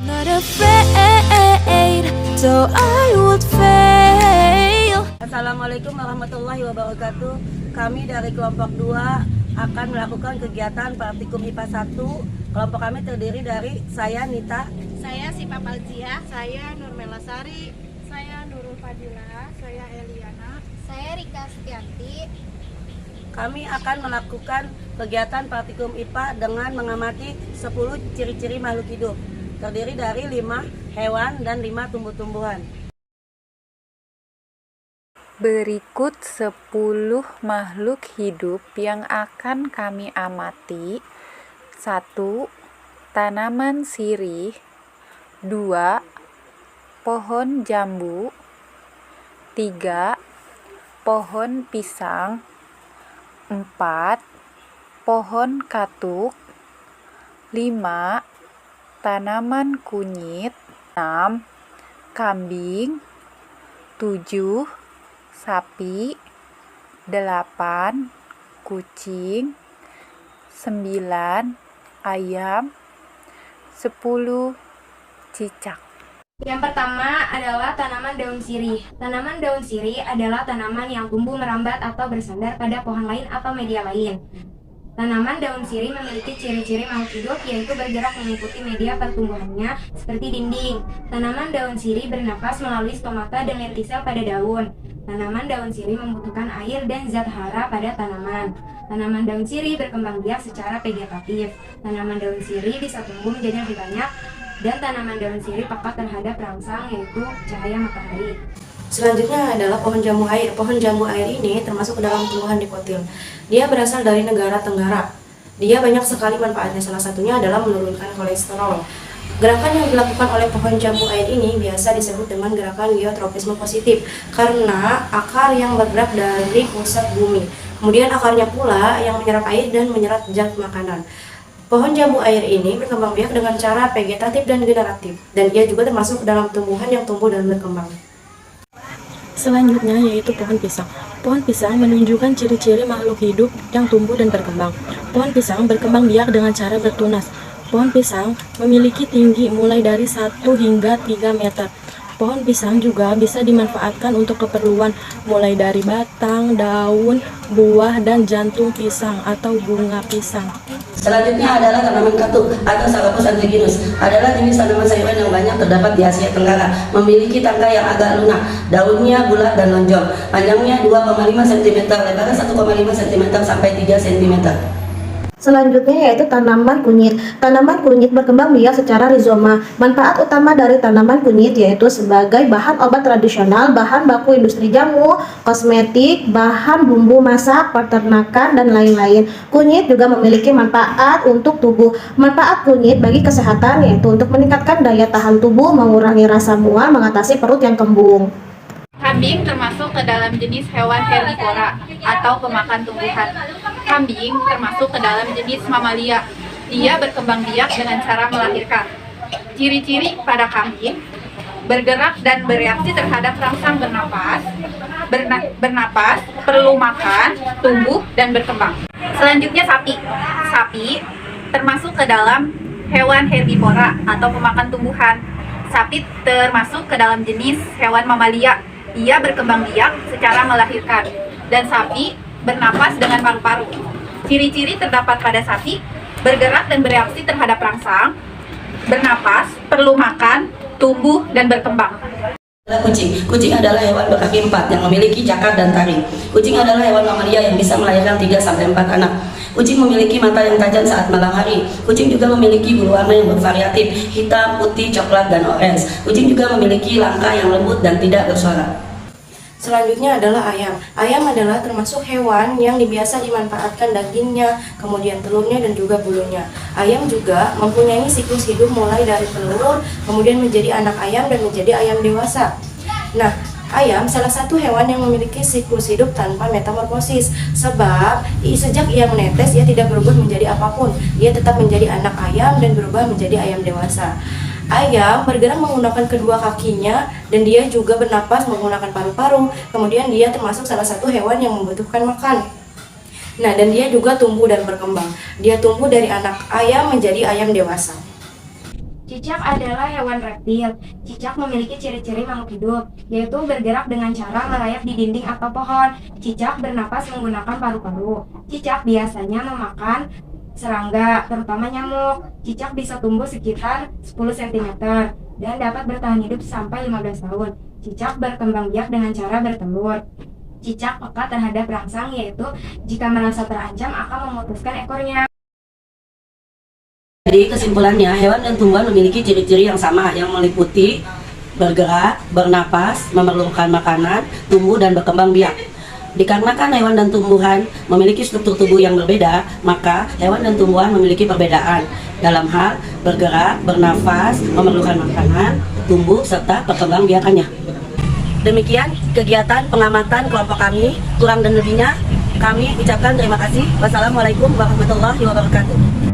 Not afraid, so I would fail. Assalamualaikum warahmatullahi wabarakatuh. Kami dari kelompok 2 akan melakukan kegiatan praktikum IPA 1. Kelompok kami terdiri dari saya Nita, saya Sipa Palzia, saya Nurmela Sari, saya Nurul Fadila, saya Eliana, saya Rika Setianti. kami akan melakukan kegiatan praktikum IPA dengan mengamati 10 ciri-ciri makhluk hidup. Terdiri dari 5 hewan dan 5 tumbuh-tumbuhan. Berikut 10 makhluk hidup yang akan kami amati. 1. Tanaman sirih. 2. Pohon jambu. 3. Pohon pisang. 4. Pohon katuk. 5. Tanaman kunyit. 6. Kambing. 7. Sapi. 8. Kucing. 9. Ayam. 10. Cicak. Yang pertama adalah tanaman daun sirih. Tanaman daun sirih adalah tanaman yang tumbuh merambat atau bersandar pada pohon lain atau media lain. Tanaman daun sirih memiliki ciri-ciri makhluk hidup, yaitu bergerak mengikuti media pertumbuhannya seperti dinding. Tanaman daun sirih bernapas melalui stomata dan lentisel pada daun. Tanaman daun sirih membutuhkan air dan zat hara pada tanaman. Tanaman daun sirih berkembang biak secara vegetatif. Tanaman daun sirih bisa tumbuh menjadi lebih banyak, dan tanaman daun sirih peka terhadap rangsang, yaitu cahaya matahari. Selanjutnya adalah pohon jambu air. Pohon jambu air ini termasuk ke dalam tumbuhan dikotil. Dia berasal dari negara Tenggara. Dia banyak sekali manfaatnya, salah satunya adalah menurunkan kolesterol. Gerakan yang dilakukan oleh pohon jambu air ini biasa disebut dengan gerakan geotropisme positif, karena akar yang bergerak dari pusat bumi. Kemudian akarnya pula yang menyerap air dan menyerap zat makanan. Pohon jambu air ini berkembang biak dengan cara vegetatif dan generatif, dan ia juga termasuk dalam tumbuhan yang tumbuh dan berkembang. Selanjutnya yaitu pohon pisang. Pohon pisang menunjukkan ciri-ciri makhluk hidup yang tumbuh dan berkembang. Pohon pisang berkembang biak dengan cara bertunas. Pohon pisang memiliki tinggi mulai dari 1 hingga 3 meter. Pohon pisang juga bisa dimanfaatkan untuk keperluan mulai dari batang, daun, buah, dan jantung pisang atau bunga pisang. Selanjutnya adalah tanaman katuk atau Scapus antigenus. Adalah jenis tanaman sayuran yang banyak terdapat di Asia Tenggara. Memiliki tangkai yang agak lunak, daunnya bulat dan lonjong. Panjangnya 2,5 cm, lebarnya 1,5 cm sampai 3 cm. Selanjutnya yaitu tanaman kunyit. Tanaman kunyit berkembang biak secara rizoma. Manfaat utama dari tanaman kunyit yaitu sebagai bahan obat tradisional, bahan baku industri jamu, kosmetik, bahan bumbu masak, peternakan, dan lain-lain. Kunyit juga memiliki manfaat untuk tubuh. Manfaat kunyit bagi kesehatan yaitu untuk meningkatkan daya tahan tubuh, mengurangi rasa mual, mengatasi perut yang kembung. Kambing termasuk ke dalam jenis hewan herbivora atau pemakan tumbuhan. Kambing termasuk ke dalam jenis mamalia. Dia berkembang biak dengan cara melahirkan. Ciri-ciri pada kambing: bergerak dan bereaksi terhadap rangsang bernapas, perlu makan, tumbuh, dan berkembang. Selanjutnya sapi. Sapi termasuk ke dalam hewan herbivora atau pemakan tumbuhan. Sapi termasuk ke dalam jenis hewan mamalia. Ia berkembang biak secara melahirkan, dan sapi bernapas dengan paru-paru. Ciri-ciri terdapat pada sapi: bergerak dan bereaksi terhadap rangsang, bernapas, perlu makan, tumbuh, dan berkembang. Kucing. Kucing adalah hewan berkaki 4 yang memiliki cakar dan taring. Kucing adalah hewan mamalia yang bisa melahirkan 3-4 anak. Kucing memiliki mata yang tajam saat malam hari. Kucing juga memiliki bulu warna yang bervariatif, hitam, putih, coklat, dan orange. Kucing juga memiliki langkah yang lembut dan tidak bersuara. Selanjutnya adalah ayam. Ayam adalah termasuk hewan yang biasa dimanfaatkan dagingnya, kemudian telurnya, dan juga bulunya. Ayam juga mempunyai siklus hidup mulai dari telur, kemudian menjadi anak ayam, dan menjadi ayam dewasa. Nah, ayam salah satu hewan yang memiliki siklus hidup tanpa metamorfosis, sebab sejak ia menetes ia tidak berubah menjadi apapun. Ia tetap menjadi anak ayam dan berubah menjadi ayam dewasa. Ayam bergerak menggunakan kedua kakinya, dan dia juga bernapas menggunakan paru-paru. Kemudian dia termasuk salah satu hewan yang membutuhkan makan. Nah, dan dia juga tumbuh dan berkembang. Dia tumbuh dari anak ayam menjadi ayam dewasa. Cicak adalah hewan reptil. Cicak memiliki ciri-ciri makhluk hidup, yaitu bergerak dengan cara merayap di dinding atau pohon. Cicak bernapas menggunakan paru-paru. Cicak biasanya memakan serangga, terutama nyamuk. Cicak bisa tumbuh sekitar 10 cm dan dapat bertahan hidup sampai 15 tahun. Cicak berkembang biak dengan cara bertelur. Cicak peka terhadap rangsang, yaitu jika merasa terancam akan memutuskan ekornya. Jadi kesimpulannya, hewan dan tumbuhan memiliki ciri-ciri yang sama yang meliputi bergerak, bernapas, memerlukan makanan, tumbuh dan berkembang biak. Dikarenakan hewan dan tumbuhan memiliki struktur tubuh yang berbeda, maka hewan dan tumbuhan memiliki perbedaan dalam hal bergerak, bernafas, memerlukan makanan, tumbuh, serta perkembang biakannya. Demikian kegiatan pengamatan kelompok kami, kurang dan lebihnya kami ucapkan terima kasih. Wassalamualaikum warahmatullahi wabarakatuh.